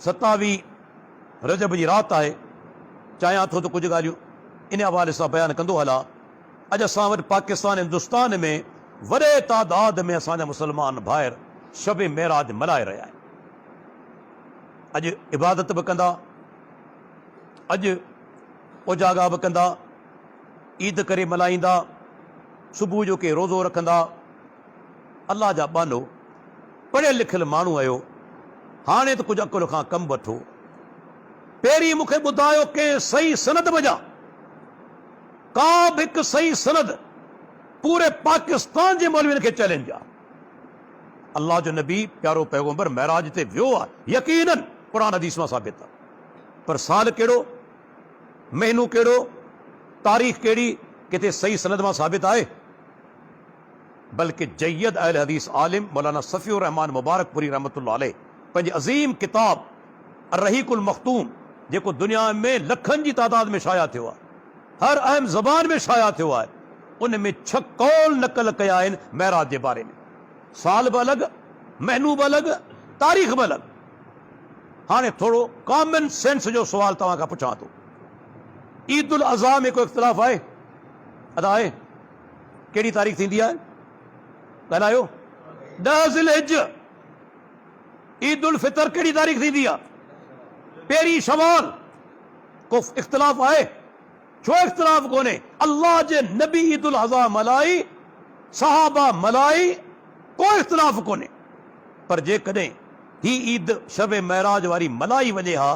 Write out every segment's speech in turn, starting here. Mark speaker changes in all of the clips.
Speaker 1: 27 रजब जी रात आहे। चाहियां थो त कुझु ॻाल्हियूं इन हवाले सां बयानु कंदो हलां। अॼु असां वटि पाकिस्तान हिंदुस्तान में वॾे तादाद में असांजा मुस्लमान भाइर शब मेराज मल्हाए रहिया आहिनि। अॼु इबादत बि कंदा, अॼु उजागा बि कंदा, ईद करे मल्हाईंदा, सुबुह जो के रोज़ो रखंदा। अलाह जा बानो पढ़ियल लिखियल माण्हू आहियो, हाणे त कुझु अकुल खां कमु वठो। पहिरीं मूंखे ॿुधायो कंहिं सही सनद वञा, का बि हिकु सही सनद पूरे पाकिस्तान जे मौलवियुनि खे चैलेंज आहे। अल्लाह जो नबी प्यारो पैगंबर महराज ते वियो आहे, यकीनन क़ुरान हदीस मां साबित आहे, पर साल कहिड़ो, महीनो कहिड़ो, तारीख़ कहिड़ी, किथे सही सनद मां साबित आहे? बल्कि जय्यद अहल हदीस आलिम मौलाना सफ़ीउर रहमान मुबारकपुरी रहमतुल्लाह अलैह पंहिंजी अज़ीम किताब अर्रहीकुल मख़तूम, जेको दुनिया में लखनि जी तादाद में शाया थियो आहे, हर अहम ज़बान में शाया थियो आहे, उन में 6 कौल नक़ल कया आहिनि महराज जे बारे में। साल बि अलॻि, महीनो बि अलॻि, तारीख़ बि अलॻि। हाणे थोरो कॉमन सेंस जो सुवाल तव्हां खां पुछां थो, ईद उल अज़हा में को इख़्तिलाफ़ आहे? अदा आहे? कहिड़ी तारीख़ थींदी आहे? ॻाल्हायो। 10 ज़िलहिज। ईद उल फितर कहिड़ी तारीख़ थींदी आहे? 1 शवाल। को इख़्तिलाफ़ आहे? छो इख़्तिलाफ़ कोन्हे? अल्लाह जे नबी ईद उल अज़हा मल्हाई, सहाबा मल्हाई, कोई इख़्तिलाफ़ कोन्हे। पर जेकॾहिं ही ईद शब महराज वारी मल्हाई वञे हा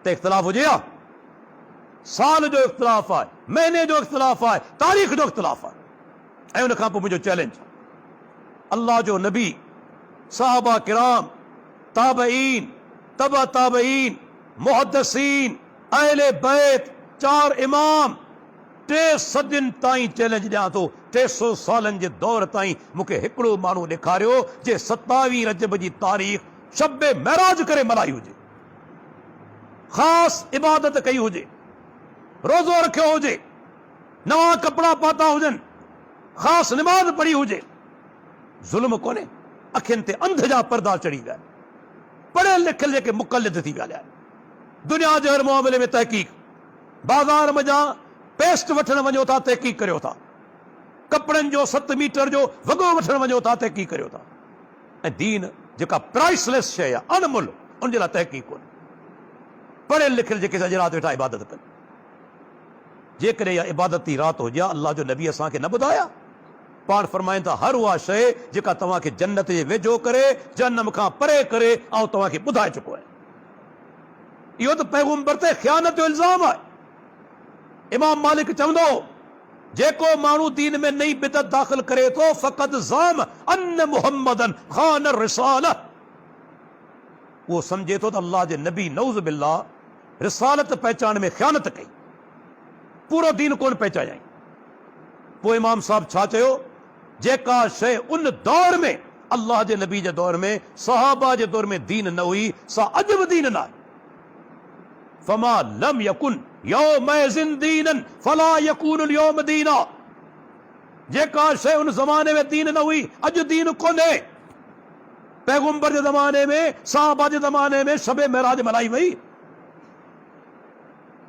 Speaker 1: त इख़्तिलाफ़ हुजे हा? साल जो इख़्तिलाफ़ आहे, महीने जो इख़्तिलाफ़ आहे, तारीख़ जो इख़्तिलाफ़ आहे। ऐं उन खां पोइ मुंहिंजो चैलेंज, अल्लाह जो नबी, सहाबा किराम, ताबईन, तबा ताबईन, मुहद्दिसीन, अहले बैत, 4 इमाम, 3 सदियुनि ताईं चैलेंज ॾियां थो, 300 सालनि जे दौर ताईं मूंखे हिकिड़ो माण्हू ॾेखारियो जे 27 रजब जी तारीख़ शब महराज करे मल्हाई हुजे, ख़ासि इबादत कई हुजे, रोज़ो रखियो हुजे, नवां कपिड़ा पाता हुजनि, ख़ासि निमाज़ पढ़ी हुजे। ज़ुल्म कोन्हे, अखियुनि ते अंध जा पर्दा चढ़ी विया, पढ़ियल लिखियल जेके मुक़लिद थी विया, दुनिया जे हर मामले में तहक़ीक़, बाज़ार में जा पेस्ट वठण वञो था तहक़ीक़ करियो था, कपिड़नि जो 7 मीटर जो वॻो वठण वञो था तहक़ीक़ करियो था। ऐं दीन जेका प्राइसलेस शइ आहे, अनमुल, उन जे लाइ तहक़ीक़ कोन्हे। पढ़ियल लिखियल जेके सॼी राति वेठा इबादत कनि, जेकॾहिं इहा इबादती राति हुजे, अल्लाह जो नबी असांखे न ॿुधाया? पाण फरमाइनि था, हर उहा शइ जेका तव्हांखे जन्नत जे वेझो करे, जहन्नम खां परे करे, ऐं तव्हांखे ॿुधाए चुको आहे। इहो त पैगंबर ते ख़ियानत जो इल्ज़ाम आहे। इमाम मालिक चवंदो, जेको माण्हू दीन में नई बिदत दाख़िल करे थो, फ़क़द ज़ाम अन मुहम्मदन ख़ान रिसाला, उहो सम्झे थो त अल्लाह जे नबी नऊज़ बिल्लाह रिसालत पहचान में ख़ियानत कई, पूरो दीन कोन पहचायाई। पोइ इमाम साहब छा चयो? जेका शइ उन दौर में, अल्लाह जे नबी जे दौर में, सहाबा जे दौर में दीन न हुई, सा अॼु बि दीन न आहे। फमा लम यकुन यौमइज़िन दीनन फला यकूनुल यौम दीना। जेका शइ उन ज़माने में दीन न हुई, अॼु दीन कोन्हे। पैगंबर जे ज़माने में, सहाबा जे ज़माने में शब महराज मल्हाई वई।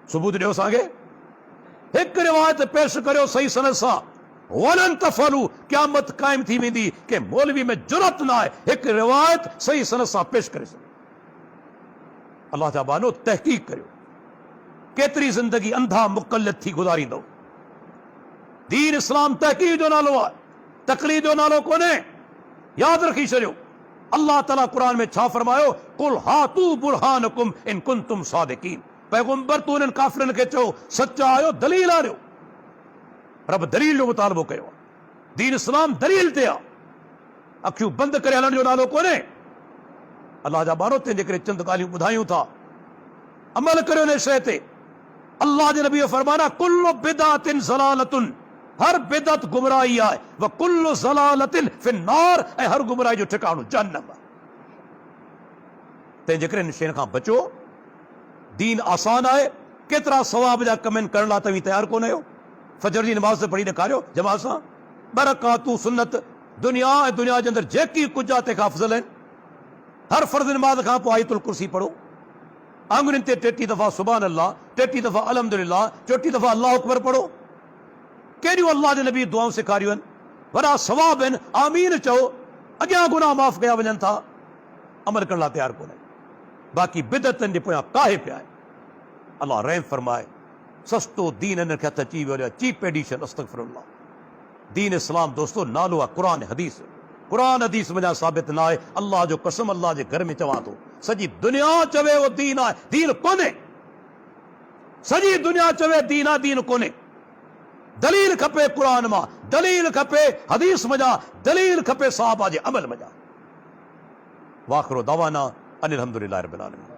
Speaker 1: सबूत ॾियो असांखे, हिकु रिवायत पेश करियो सही सनद सां, वलन तफलू, क़यामत क़ाइम थी वेंदी कि मौलवी में जुरत न आहे हिकु रिवायत सही सनद सां पेश करे सघे। अल्लाह जा बानो तहक़ीक़ करियो, केतिरी ज़िंदगी अंधा मुक़ल्लिद थी गुज़ारींदो। दीन इस्लाम तहक़ीक़ जो नालो आहे, तक़लीद जो नालो कोन्हे, यादि रखी छॾियो। अल्लाह ताला क़ुरान में छा फरमायो? कुल हातू बुरहानकुम इन कुंतुम सादिकीन। पैगंबर तू इन्हनि काफ़िरनि खे चओ, सचा आहियो, दलील आणियो। रब दलील जो मुतालबो कयो आहे। दीन इस्लाम दलील ते आहे, अखियूं बंदि करे हलण जो नालो कोन्हे। अल्लाह जा बारो, तंहिंजे करे चंद ॻाल्हियूं ॿुधायूं था, अमल करियो हिन शइ ते। अल्लाह जे नबी फरमाना, कुल्लु बिदअतिन ज़लालतुन, हर बिदअत गुमराही आहे, व कुल्लु ज़लालतिन फिन्नार, ऐं हर गुमराही जो ठिकाणो जहन्नम आहे। तंहिंजे करे हिन शयुनि खां बचो। दीन आसान आहे, केतिरा सवाब जा कम आहिनि, करण लाइ तव्हीं तयारु कोन आहियो। फजर जी नमाज़ पढ़ी ॾेखारियो जमात सां, बरकातू सुन्नत, दुनिया ऐं दुनिया जे अंदरि जेकी कुझु आहे तंहिंखां अफ़ज़ल आहिनि। हर फ़र्ज़ नमाज़ खां पोइ आयतुल कुर्सी पढ़ो, آنگن تے 33 دفعہ سبحان اللہ، 33 دفعہ الحمدللہ، 34 دفعہ اللہ اکبر پڑھو. کیڑیوں اللہ دے نبی دعاؤں سکھاریوں وڑا ثواب ہیں. آمین چو اگیا گناہ معاف کیا ونجن تھا. عمل کرن لا تیار کونے. باقی بدعتن دے پویاں کاہے پیا ہے. اللہ رحم فرمائے. سستو دین ان کے ہتھ اچی ویو چیپ ایڈیشن. استغفر اللہ. دین اسلام دوستو نالو ہے قرآن حدیث. قرآن حدیث میں ثابت نہ ہے. اللہ جو قسم اللہ جے گھر میں چواں تو سجی دنیا چوے وہ دین ہے. دین کونے. سجی دنیا چوے دین ہے، دین کونے. دلیل کھپے قرآن ماں، دلیل کھپے حدیث مجا، دلیل کھپے صحابہ جے عمل مجا. واخر دعوانا ان الحمدللہ رب العالمین.